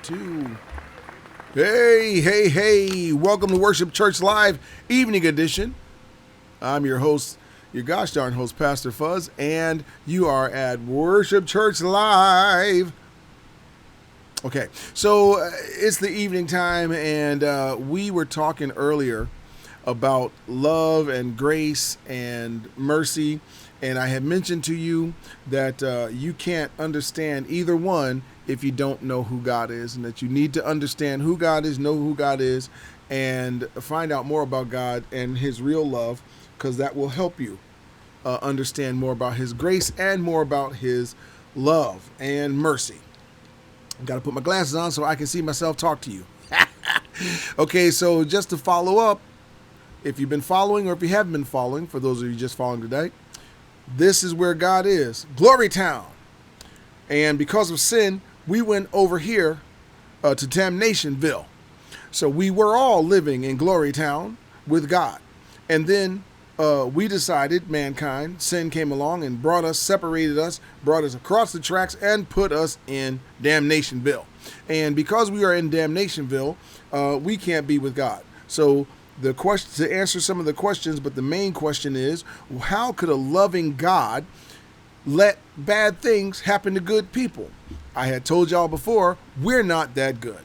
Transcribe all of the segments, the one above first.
Two. Hey, hey, hey. Welcome to Worship Church Live Evening Edition. I'm your host, your gosh darn host, Pastor Fuzz, and you are at Worship Church Live. Okay, so it's the evening time, and we were talking earlier about love and grace and mercy, and I had mentioned to you that you can't understand either one if you don't know who God is, and that you need to understand who God is, know who God is, and find out more about God and his real love, because that will help you understand more about his grace and more about his love and mercy. I've got to put my glasses on so I can see myself talk to you. Okay, so just to follow up, if you've been following or if you haven't been following, for those of you just following today, this is where God is, Glory Town. And because of sin, we went over here to Damnationville. So we were all living in Glory Town with God. And then we decided, mankind, sin came along and brought us, separated us, brought us across the tracks and put us in Damnationville. And because we are in Damnationville, we can't be with God. So the question, to answer some of the questions, but the main question is, how could a loving God let bad things happen to good people? I had told y'all before, we're not that good.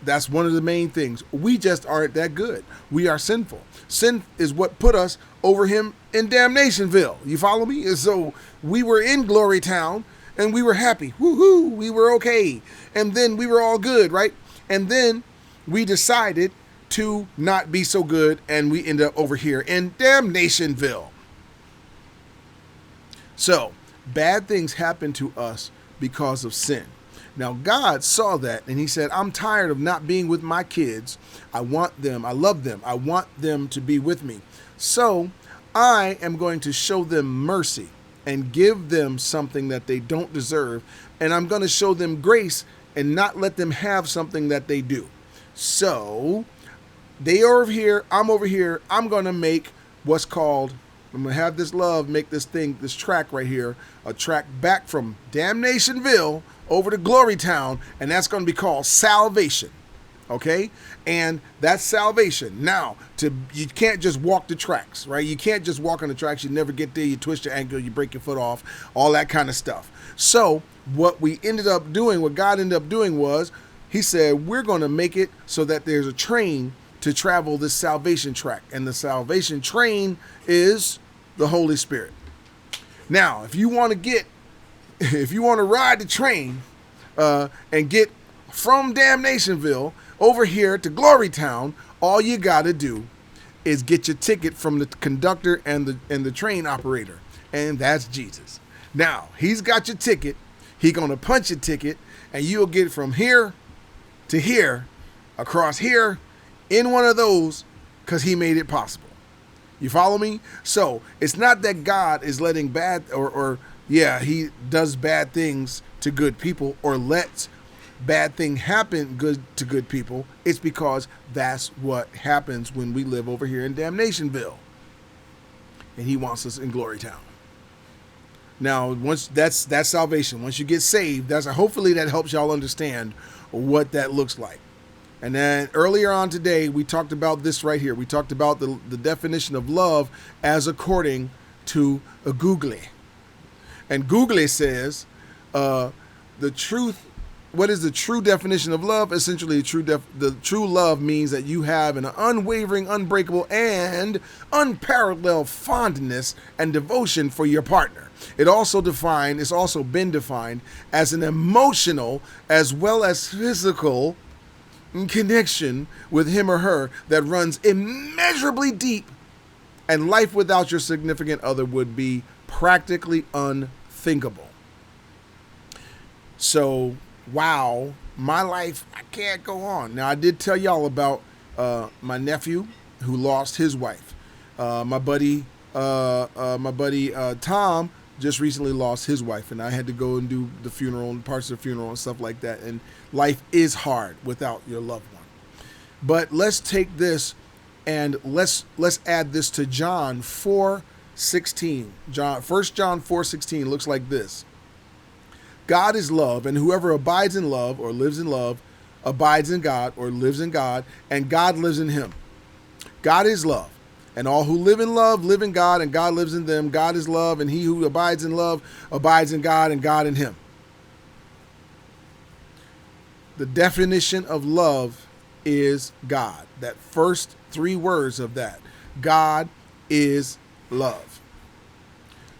That's one of the main things. We just aren't that good. We are sinful. Sin is what put us over him in Damnationville. You follow me? And so we were in Glory Town and we were happy. Woohoo! We were okay. And then we were all good, right? And then we decided to not be so good, and we end up over here in Damnationville. So bad things happen to us because of sin. Now, God saw that and he said, I'm tired of not being with my kids. I want them. I love them. I want them to be with me. So I am going to show them mercy and give them something that they don't deserve. And I'm going to show them grace and not let them have something that they do. So they are over here. I'm over here. I'm going to make what's called, I'm going to have this love make this track right here, a track back from Damnationville over to Glory Town, and that's going to be called Salvation. Okay? And that's salvation. Now, you can't just walk the tracks, right? You can't just walk on the tracks. You never get there. You twist your ankle, you break your foot off, all that kind of stuff. So what God ended up doing was, he said, we're going to make it so that there's a train to travel this salvation track. And the salvation train is the Holy Spirit. Now, if you want to ride the train and get from Damnationville over here to Glory Town, all you got to do is get your ticket from the conductor and the train operator. And that's Jesus. Now, he's got your ticket. He's going to punch your ticket, and you'll get from here to here, across here, in one of those, because he made it possible. You follow me? So it's not that God is letting he does bad things to good people or lets bad thing happen to good people. It's because that's what happens when we live over here in Damnationville. And he wants us in Glory Town. Now, once that's salvation. Once you get saved, hopefully that helps y'all understand what that looks like. And then earlier on today, we talked about this right here. We talked about the definition of love as according to Google. And Google says the truth. What is the true definition of love? Essentially, the true love means that you have an unwavering, unbreakable, and unparalleled fondness and devotion for your partner. It's also been defined as an emotional as well as physical connection with him or her that runs immeasurably deep, and life without your significant other would be practically unthinkable. So, wow, my life, I can't go on. Now, I did tell y'all about my nephew who lost his wife. My buddy Tom just recently lost his wife, and I had to go and do the funeral and parts of the funeral and stuff like that. And life is hard without your loved one. But let's take this and let's add this to John 4:16. 1 John 4:16 looks like this. God is love, and whoever abides in love or lives in love abides in God or lives in God, and God lives in him. God is love, and all who live in love live in God, and God lives in them. God is love, and he who abides in love abides in God, and God in him. The definition of love is God. That first three words of that. God is love.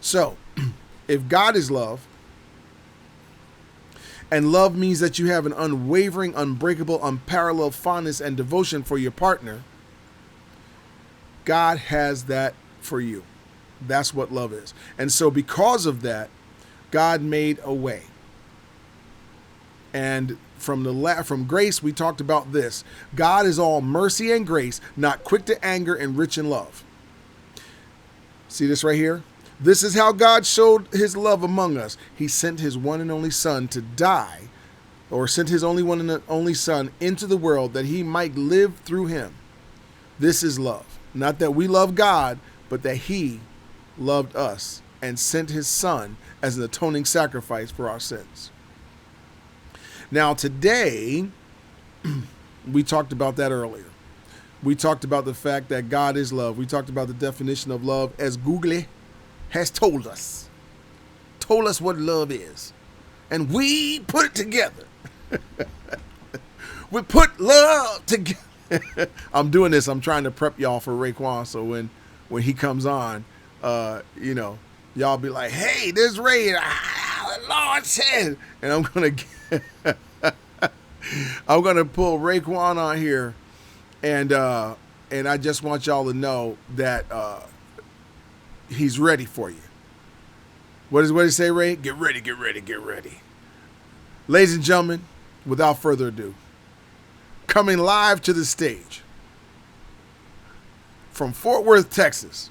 So, if God is love, and love means that you have an unwavering, unbreakable, unparalleled fondness and devotion for your partner, God has that for you. That's what love is. And so because of that, God made a way. And from grace, we talked about this. God is all mercy and grace, not quick to anger and rich in love. See this right here? This is how God showed his love among us. He sent his one and only son to die, or sent his only one and only son into the world that he might live through him. This is love. Not that we love God, but that he loved us and sent his son as an atoning sacrifice for our sins. Now today, we talked about that earlier. We talked about the fact that God is love. We talked about the definition of love as Google has told us what love is. And we put it together. We put love together. I'm doing this. I'm trying to prep y'all for Raekwon, so when he comes on, y'all be like, hey, this Ray, the Lord said, and I'm gonna pull Raekwon on here, and I just want y'all to know that he's ready for you. What does he say, Ray? Get ready, get ready, get ready. Ladies and gentlemen, without further ado, coming live to the stage from Fort Worth, Texas,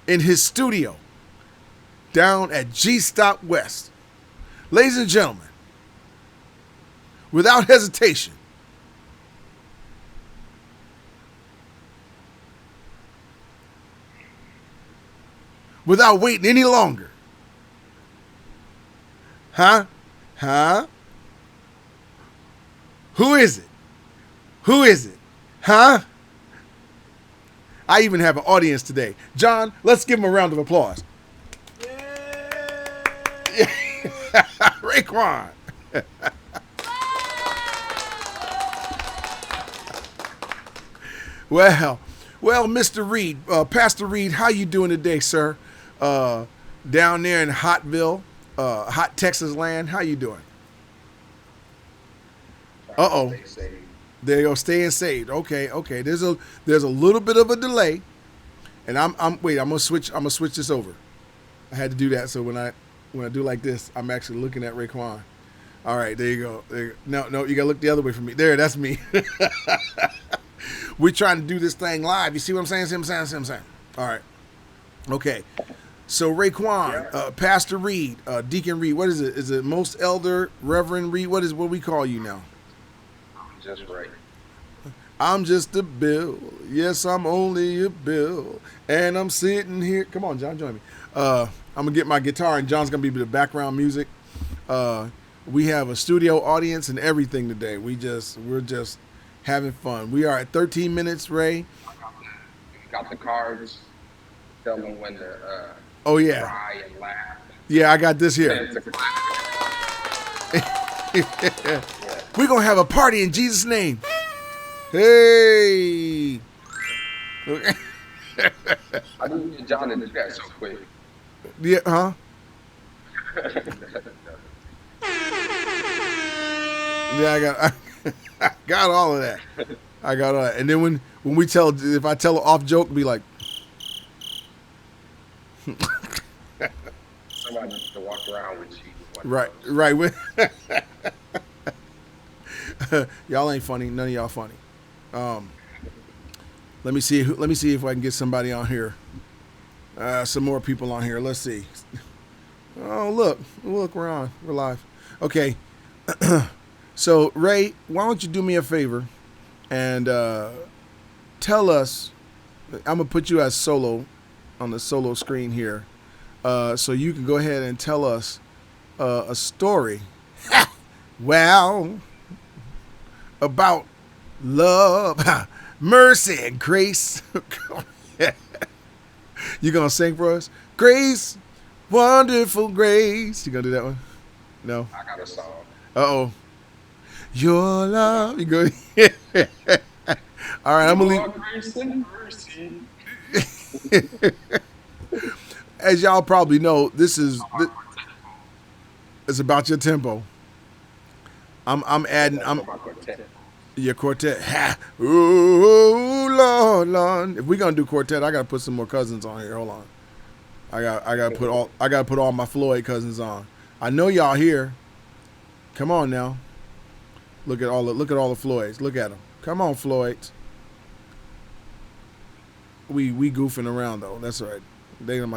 in his studio down at G Stop West. Ladies and gentlemen, without hesitation, without waiting any longer, huh? Who is it? Who is it? Huh? I even have an audience today. John, let's give him a round of applause. Raekwon. well, Mr. Reed, Pastor Reed, how you doing today, sir? Down there in Hotville, hot Texas land, how you doing? Uh-oh. There you go, staying saved. Okay. There's a little bit of a delay, and I'm gonna switch this over. I had to do that so when I do like this, I'm actually looking at Raekwon. All right, there you go. No, you gotta look the other way from me. There, that's me. We're trying to do this thing live. You see what I'm saying? See what I'm saying? All right. Okay. So Raekwon, Pastor Reed, Deacon Reed, what is it? Is it Most Elder Reverend Reed? What we call you now? Just right. I'm just a bill. Yes, I'm only a bill. And I'm sitting here. Come on, John, join me. I'm going to get my guitar, and John's going to be the background music. We have a studio audience and everything today. We're just having fun. We are at 13 minutes, Ray. Got the cards. Tell them when to cry and laugh. Yeah, I got this here. We're going to have a party in Jesus' name. Hey. I didn't get John in the chat so quick. Yeah, huh? Yeah, I got all of that. I got all that. And then when if I tell an off joke, be like. Somebody needs to walk around with you. Right. Y'all ain't funny. None of y'all funny. Let me see if I can get somebody on here. Some more people on here. Let's see. Oh, look, we're on. We're live. Okay. So Ray, why don't you do me a favor and tell us? I'm gonna put you as solo on the solo screen here, so you can go ahead and tell us a story. Well, about love, mercy, and grace. You gonna sing for us? Grace, wonderful grace. You gonna do that one? No. I got a song. Uh-oh. Your love. You go. All right, I'm gonna leave. Grace and mercy. As y'all probably know, it's about your tempo. I'm adding. Your quartet. Ha. Ooh, Lord. If we're gonna do quartet, I gotta put some more cousins on here. Hold on. I gotta put all my Floyd cousins on. I know y'all here. Come on now. Look at all the Floyds. Look at them. Come on, Floyds. We goofing around though. That's all right.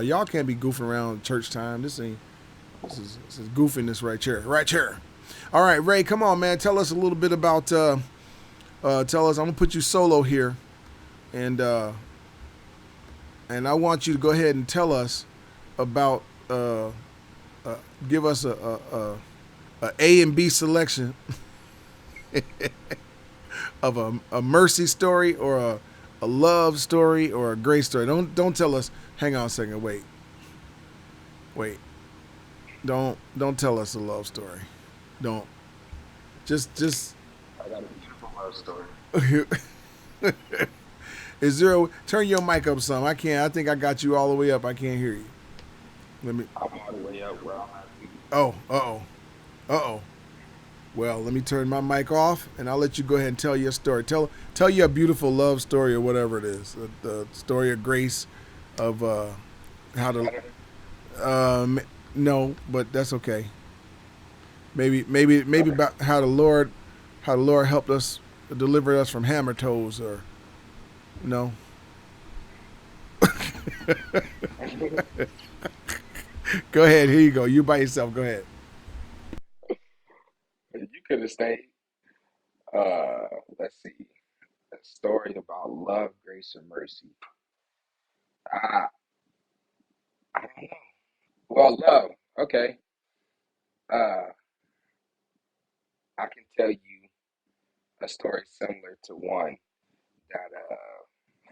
Y'all can't be goofing around church time. This is goofiness right here. All right, Ray, come on, man. Tell us a little bit about. I'm gonna put you solo here, and I want you to go ahead and tell us about. Give us a A and B selection of a mercy story or a love story or a grace story. Don't tell us. Hang on a second. Wait. Don't tell us a love story. Don't. Just. I got a beautiful love story. Turn your mic up some. I can't. I think I got you all the way up. I can't hear you. I'm all the way up where I'm at. Oh. Well, let me turn my mic off, and I'll let you go ahead and tell your story. Tell your beautiful love story or whatever it is. The story of grace, of how to. No, but that's okay. Maybe about how the Lord helped us deliver us from hammer toes, or you know. Go ahead. Here you go. You by yourself. Go ahead. You could have stayed. Uh, let's see. A story about love, grace, and mercy. I, I don't know. Well, love. Okay. Uh, I can tell you a story similar to one that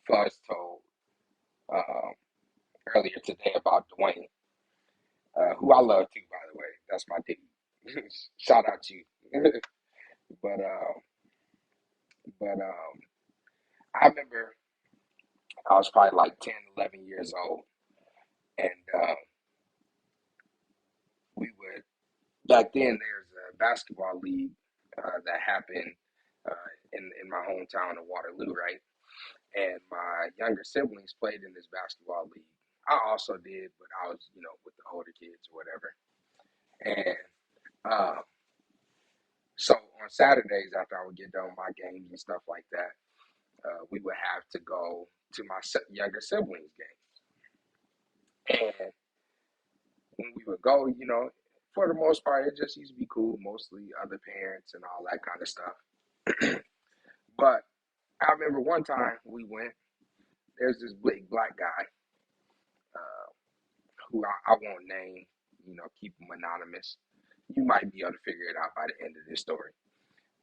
Fuzz told um, earlier today about Dwayne, who I love too, by the way. That's my dude. Shout out to you. but I remember I was probably like 10, 11 years old, and we would back then. There's a basketball league that happened in my hometown of Waterloo, right? And my younger siblings played in this basketball league. I also did, but I was, with the older kids or whatever. And uh, so on Saturdays, after I would get done with my games and stuff like that, we would have to go to my younger siblings' game. And when we would go, for the most part, it just used to be cool, mostly other parents and all that kind of stuff. But I remember one time we went, there's this big black guy uh, who I won't name, keep him anonymous. You might be able to figure it out by the end of this story.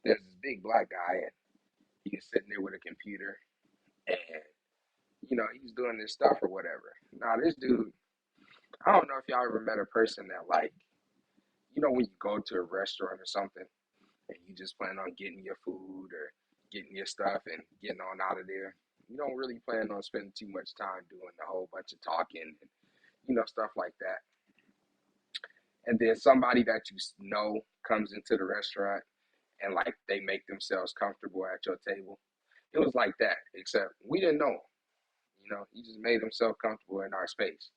There's this big black guy, and he was sitting there with a computer, and he's doing this stuff or whatever. Now this dude, I don't know if y'all ever met a person that like, when you go to a restaurant or something, and you just plan on getting your food or getting your stuff and getting on out of there. You don't really plan on spending too much time doing a whole bunch of talking and stuff like that. And then somebody that you know comes into the restaurant and like they make themselves comfortable at your table. It was like that, except we didn't know him. He just made himself comfortable in our space.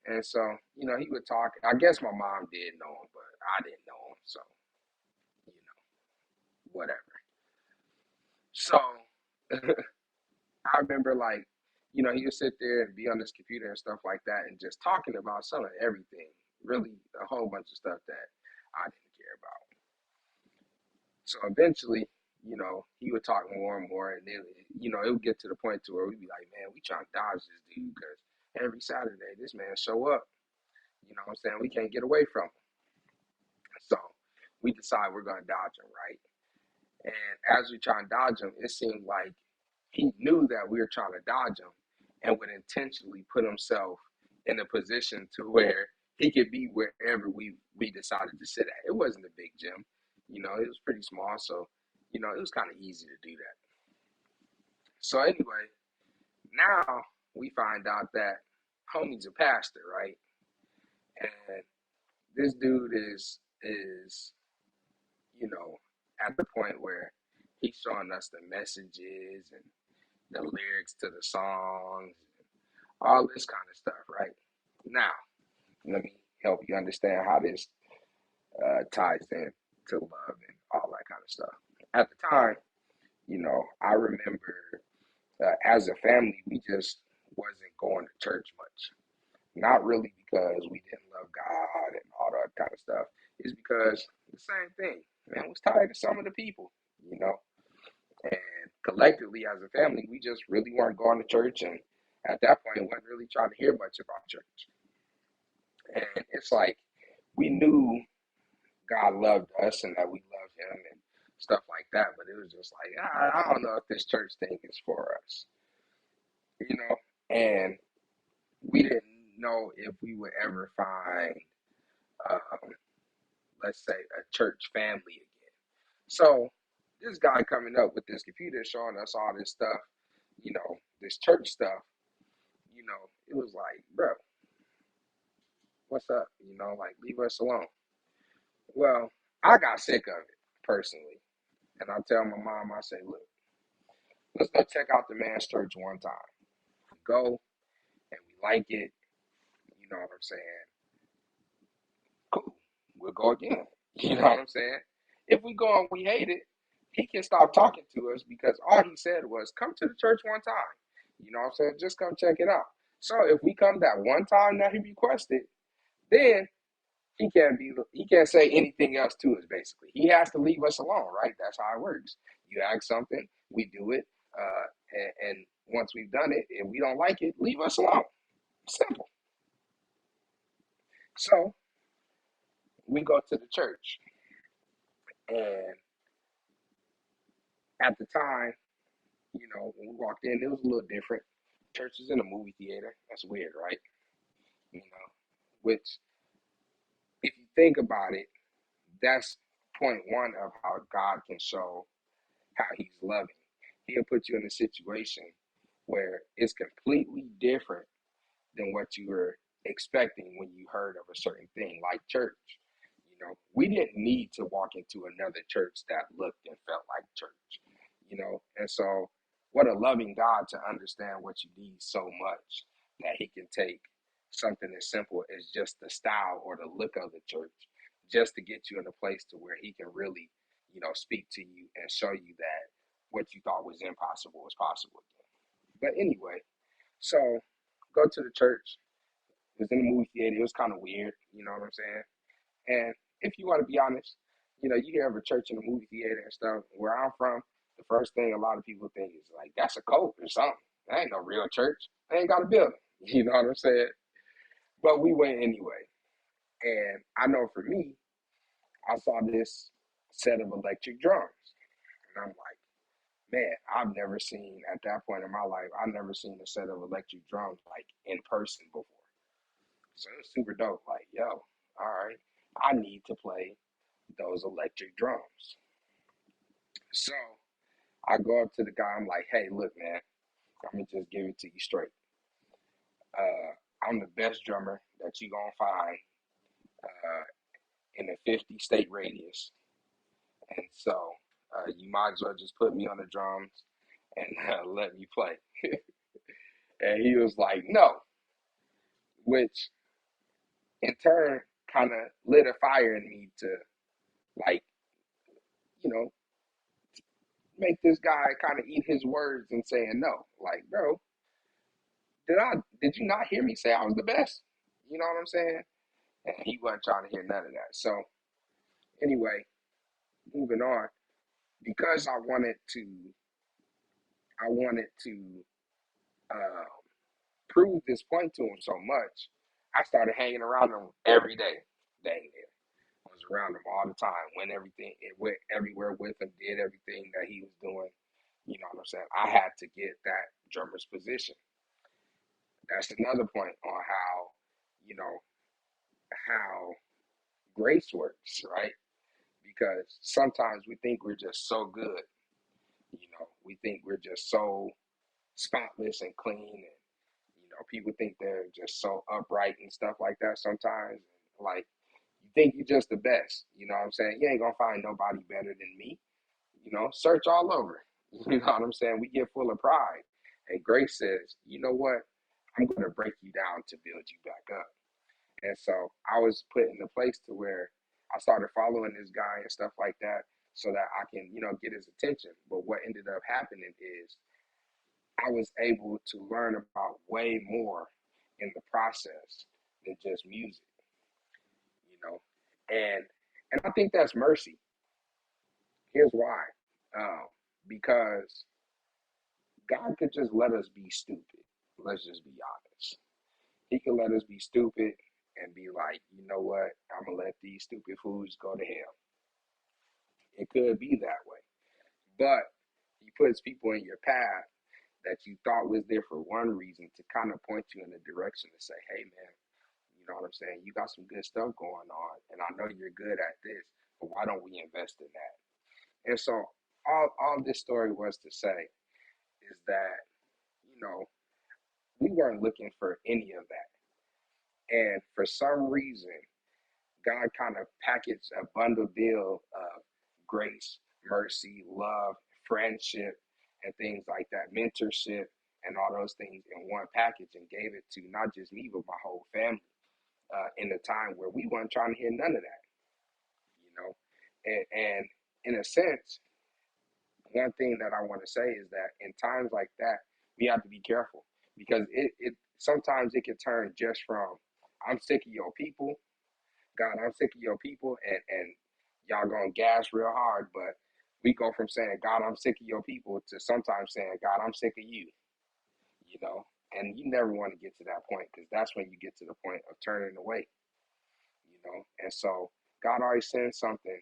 And so, he would talk. I guess my mom did know him, but I didn't know him. So, you know, whatever. So I remember like, he would sit there and be on his computer and stuff like that and just talking about some of everything. Really a whole bunch of stuff that I didn't care about. So eventually, he would talk more and more, and then, it would get to the point to where we'd be like, man, we trying to dodge this dude because every Saturday this man show up. You know what I'm saying? We can't get away from him. So we decide we're gonna dodge him, right? And as we try and dodge him, it seemed like he knew that we were trying to dodge him and would intentionally put himself in a position to where he could be wherever we decided to sit at. It wasn't a big gym, it was pretty small, so it was kind of easy to do that. So anyway, now we find out that homie's a pastor, right? And this dude is you know at the point where he's showing us the messages and the lyrics to the songs, all this kind of stuff, right? Now, let me help you understand how this ties in to love and all that kind of stuff. At the time, I remember as a family, we just wasn't going to church much. Not really because we didn't love God and all that kind of stuff. It's because the same thing. Man, I was tired of some of the people, you know. And collectively as a family, we just really weren't going to church, and at that point wasn't really trying to hear much about church. And it's like we knew God loved us and that we loved him and stuff like that, but it was just like, I don't know if this church thing is for us, you know? And we didn't know if we would ever find, um, let's say, a church family again. So this guy coming up with this computer showing us all this stuff, this church stuff, it was like, bro, what's up? Like, leave us alone. Well, I got sick of it personally. And I tell my mom, I say, look, let's go check out the man's church one time. We go and we like it, you know what I'm saying? Cool. We'll go again. You know what I'm saying? If we go and we hate it, he can stop talking to us because all he said was, come to the church one time. You know what I'm saying? Just come check it out. So if we come that one time that he requested, then he can't say anything else to us basically. He has to leave us alone, right? That's how it works. You ask something, we do it, and once we've done it, if we don't like it, leave us alone. Simple. So we go to the church, and at the time, when we walked in, it was a little different. Church is in a movie theater. That's weird, right? You know, which, if you think about it, that's point one of how God can show how He's loving. He'll put you in a situation where it's completely different than what you were expecting when you heard of a certain thing, like church. We didn't need to walk into another church that looked and felt like church. And so, what a loving God to understand what you need so much that He can take something as simple as just the style or the look of the church just to get you in a place to where He can really, speak to you and show you that what you thought was impossible is possible again. But anyway, so go to the church. It was in the movie theater. It was kind of weird, you know what I'm saying? And if you want to be honest, you hear of a church in the movie theater and stuff. Where I'm from, the first thing a lot of people think is like, that's a cult or something. That ain't no real church. They ain't got a building. You know what I'm saying? But we went anyway. And I know for me, I saw this set of electric drums. And I'm like, man, I've never seen, at that point in my life, I've never seen a set of electric drums like in person before. So it was super dope. Like, yo, all right, I need to play those electric drums. So I go up to the guy. I'm like, hey, look, man, I'm gonna just give it to you straight. I'm the best drummer that you gonna find uh, in a 50 state radius, and so you might as well just put me on the drums and let me play. And he was like, no, which in turn kind of lit a fire in me to like, you know, make this guy kind of eat his words and saying no. Like, bro, did you not hear me say I was the best? You know what I'm saying? And he wasn't trying to hear none of that. So anyway, moving on. Because I wanted to uh, prove this point to him so much, I started hanging around him every day. Dang it. I was around him all the time, went everywhere with him, did everything that he was doing. You know what I'm saying? I had to get that drummer's position. That's another point on you know, how grace works, right? Because sometimes we think we're just so good. We think we're just so spotless and clean, and people think they're just so upright and stuff like that. Sometimes, like you think you're just the best. You know what I'm saying? You ain't gonna find nobody better than me. Search all over. You know what I'm saying? We get full of pride, and grace says, you know what? I'm gonna break you down to build you back up. And so I was put in a place to where I started following this guy and stuff like that so that I can, get his attention. But what ended up happening is I was able to learn about way more in the process than just music, you know. And I think that's mercy. Here's why. Um, because God could just let us be stupid. Let's just be honest. He could let us be stupid and be like, you know what? I'm gonna let these stupid fools go to hell. It could be that way. But he puts people in your path that you thought was there for one reason to kind of point you in a direction to say, hey man, you know what I'm saying? You got some good stuff going on, and I know you're good at this, but why don't we invest in that? And so all this story was to say is that, you know, we weren't looking for any of that. And for some reason, God kind of packaged a bundle deal of grace, mercy, love, friendship, and things like that, mentorship, and all those things in one package and gave it to not just me, but my whole family in a time where we weren't trying to hear none of that. And in a sense, one thing that I want to say is that in times like that, we have to be careful because it sometimes it can turn just from I'm sick of your people, God, I'm sick of your people, and y'all gonna gas real hard, but we go from saying, God, I'm sick of your people to sometimes saying, God, I'm sick of you, you know? And you never want to get to that point because that's when you get to the point of turning away, you know? And so God always sends something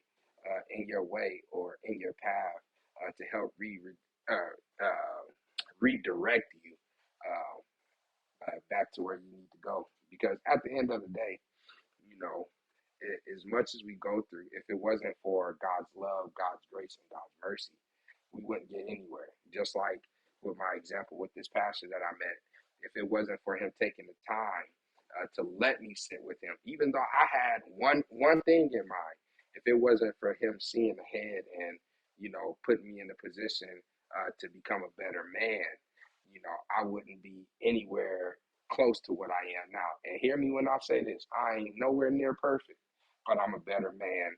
in your way or in your path to help redirect you back to where you need to go. Because at the end of the day, you know, as much as we go through, if it wasn't for God's love, God's grace, and God's mercy, we wouldn't get anywhere. Just like with my example with this pastor that I met, if it wasn't for him taking the time to let me sit with him, even though I had one thing in mind, if it wasn't for him seeing ahead and putting me in a position to become a better man, I wouldn't be anywhere close to what I am now. And hear me when I say this, I ain't nowhere near perfect, but I'm a better man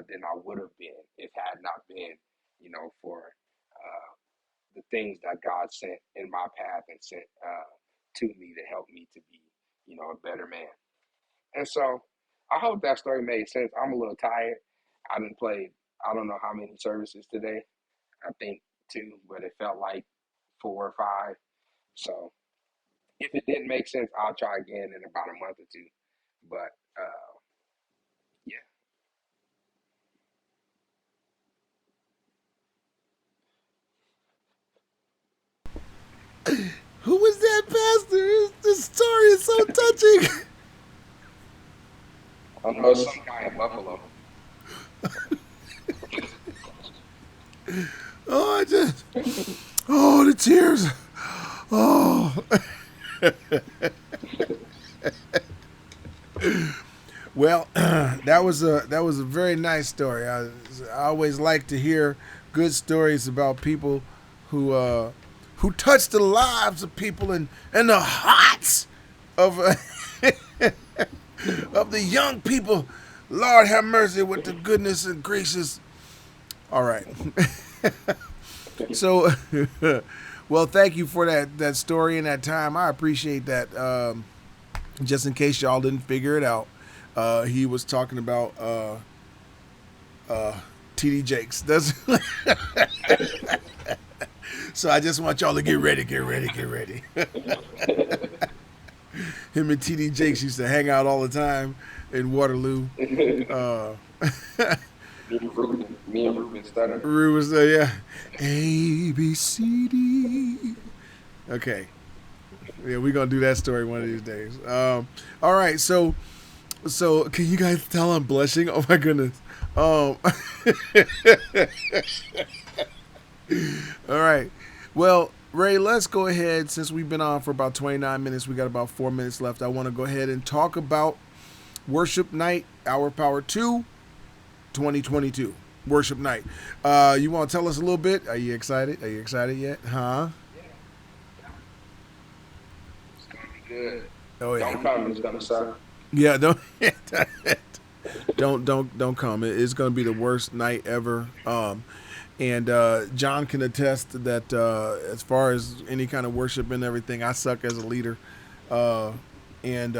than I would have been if had not been, for the things that God sent in my path and sent to me to help me to be, a better man. And so I hope that story made sense. I'm a little tired. I didn't play, I don't know how many services today. I think two, but it felt like four or five. So if it didn't make sense, I'll try again in about a month or two. But yeah, Who was that pastor? This story is so touching. I know some guy in Buffalo. Oh, I just, oh, the tears. Oh, well, that was a very nice story. I always like to hear good stories about people who who touch the lives of people and the hearts of of the young people. Lord have mercy with the goodness and gracious. All right. So, well, thank you for that story and that time. I appreciate that. Just in case y'all didn't figure it out, he was talking about TD Jakes. That's so. I just want y'all to get ready, get ready, get ready. Him and TD Jakes used to hang out all the time in Waterloo. Uh, Me and Ruben stutter. Rue was there, yeah. A B C D. Okay, yeah, we're gonna do that story one of these days. All right, so can you guys tell I'm blushing? Oh my goodness. Um, all right. Well, Ray, let's go ahead. Since we've been on for about 29 minutes, we got about 4 minutes left. I want to go ahead and talk about Worship Night, Our Power 2, 2022. Worship Night. You want to tell us a little bit? Are you excited? Are you excited yet? Huh? It's gonna be good. Oh yeah. Don't come. It's gonna suck. Yeah. Don't come. It's going to be the worst night ever. And John can attest that as far as any kind of worship and everything, I suck as a leader. Uh, and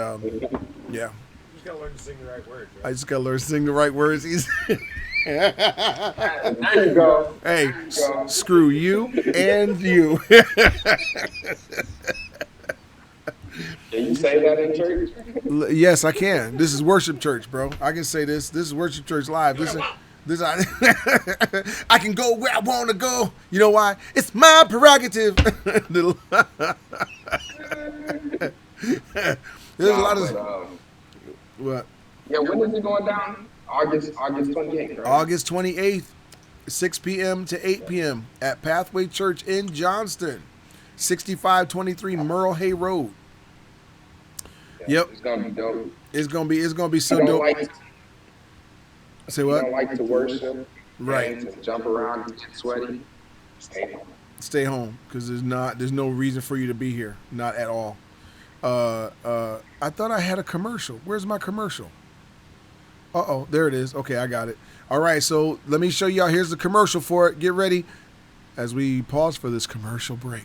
yeah, You just gotta learn to sing the right words, I right? just got to learn to sing the right words. There you go. Hey, There you go. screw you and you. Can you say that in church? Yes, I can. This is worship church, bro. I can say this. This is worship church live. This I, I can go where I want to go. You know why? It's my prerogative. There's a lot Nah, of but what? yeah. When is it going down? August 28th, right? August 28th, 6 p.m. to 8 p.m. at Pathway Church in Johnston, 6523 Merle Hay Road. Yeah, Yep, it's gonna be dope. it's gonna be You so don't dope. like Say you what? don't like to worship, Right. dance, and jump around and get sweaty. Stay home. Stay home because there's no reason for you to be here, not at all. I thought I had a commercial. Where's my commercial? Uh-oh, there it is. Okay, I got it. All right, so let me show y'all. Here's the commercial for it. Get ready as we pause for this commercial break.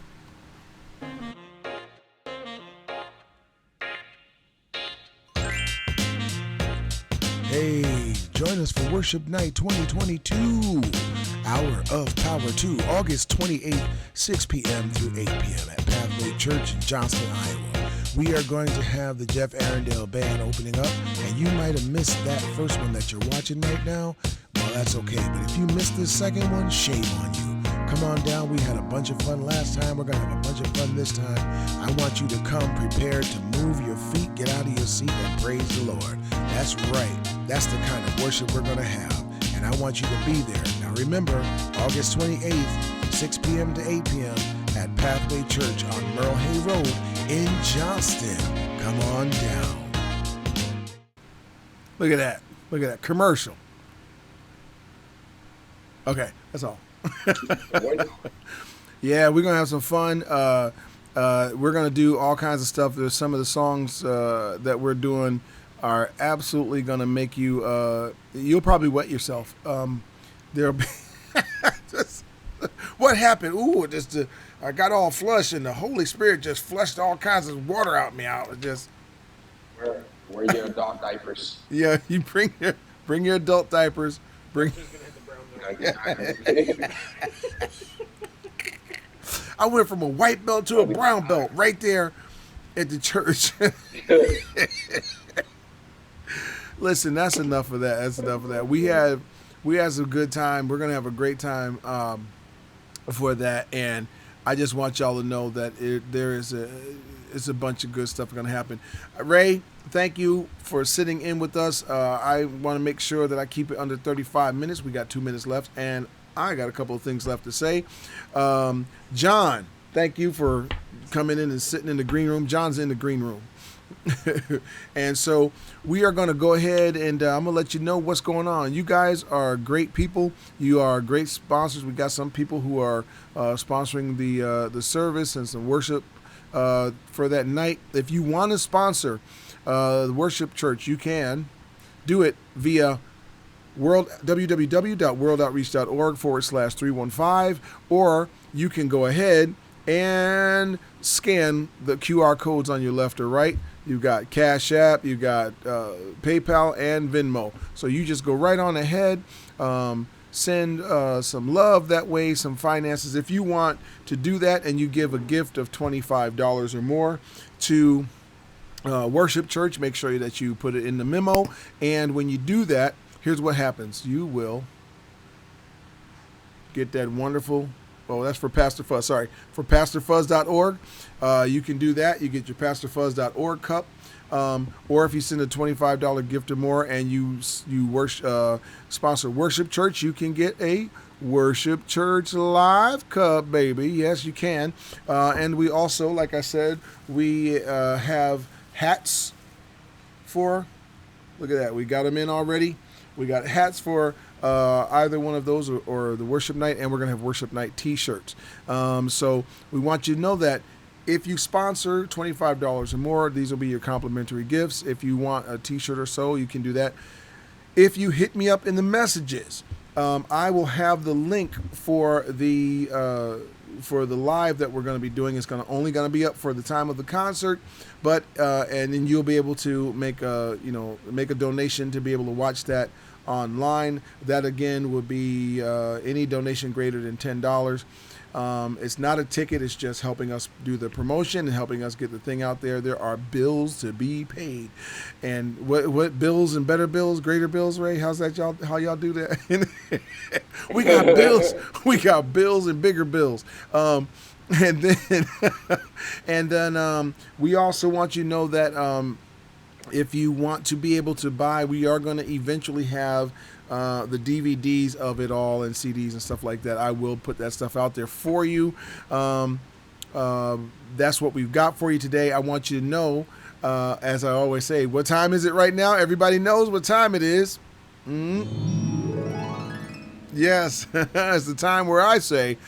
Hey, join us for Worship Night 2022. Hour of Power 2, August 28th, 6 p.m. through 8 p.m. at Pathway Church in Johnston, Iowa. We are going to have the Jeff Arendelle Band opening up, and you might have missed that first one that you're watching right now. Well, that's okay, but if you missed this second one, shame on you. Come on down. We had a bunch of fun last time. We're going to have a bunch of fun this time. I want you to come prepared to move your feet, get out of your seat, and praise the Lord. That's right. That's the kind of worship we're going to have, and I want you to be there. Now remember, August 28th, 6 p.m. to 8 p.m. at Pathway Church on Merle Hay Road in Johnston. Come on down. Look at that. Look at that commercial. Okay, that's all. Yeah, we're going to have some fun. We're going to do all kinds of stuff. There's some of the songs that we're doing are absolutely going to make you, you'll probably wet yourself. There'll be, just, what happened? Ooh, I got all flushed and the Holy Spirit just flushed all kinds of water out me out. It just. Wear your adult diapers. Yeah, you bring your adult diapers. I went from a white belt to a brown belt right there at the church. Listen, that's enough of that. That's enough of that. We had some good time. We're gonna have a great time for that, and I just want y'all to know that it's a bunch of good stuff gonna happen. Ray, thank you for sitting in with us. I want to make sure that I keep it under 35 minutes. We got 2 minutes left, and I got a couple of things left to say. John, thank you for coming in and sitting in the green room. John's in the green room. And so we are going to go ahead and I'm going to let you know what's going on. You guys are great people. You are great sponsors. We got some people who are sponsoring the service and some worship for that night. If you want to sponsor the worship church, you can do it via www.worldoutreach.org/315, or you can go ahead and scan the QR codes on your left or right. You've got Cash App, you got PayPal and Venmo. So you just go right on ahead, send some love that way, some finances. If you want to do that and you give a gift of $25 or more to Worship Church, make sure that you put it in the memo. And when you do that, here's what happens. You will get that wonderful, oh, that's for Pastor Fuzz, sorry, for pastorfuzz.org. You can do that. You get your pastorfuzz.org cup. Or if you send a $25 gift or more and you sponsor Worship Church, you can get a Worship Church Live cup, baby. Yes, you can. And we also, like I said, we have hats for, look at that, we got them in already. We got hats for either one of those or the worship night, and we're going to have worship night t-shirts. So we want you to know that if you sponsor $25 or more, these will be your complimentary gifts. If you want a t-shirt or so, you can do that. If you hit me up in the messages, I will have the link for the live that we're going to be doing. It's only going to be up for the time of the concert, but and then you'll be able to make a donation to be able to watch that online. That again would be any donation greater than $10. It's not a ticket. It's just helping us do the promotion and helping us get the thing out there. There are bills to be paid, and what bills and better bills, greater bills, Ray? How's that, y'all? How y'all do that? We got bills. We got bills and bigger bills. And then we also want you to know that if you want to be able to buy, we are going to eventually have the DVDs of it all and CDs and stuff like that. I will put that stuff out there for you. That's what we've got for you today. I want you to know, as I always say, what time is it right now? Everybody knows what time it is. Yes, it's the time where I say,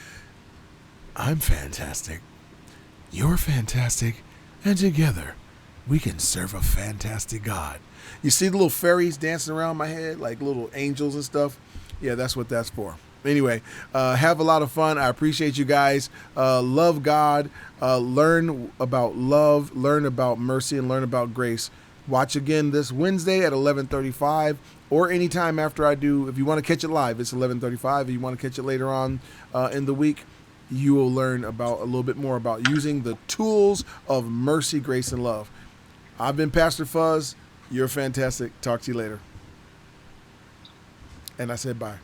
I'm fantastic, you're fantastic, and together we can serve a fantastic God. You see the little fairies dancing around my head, like little angels and stuff? Yeah, that's what that's for. Anyway, have a lot of fun. I appreciate you guys. Love God. Learn about love. Learn about mercy, and learn about grace. Watch again this Wednesday at 11:35, or anytime after I do. If you want to catch it live, it's 11:35. If you want to catch it later on in the week, you will learn about a little bit more about using the tools of mercy, grace, and love. I've been Pastor Fuzz. You're fantastic. Talk to you later. And I said bye.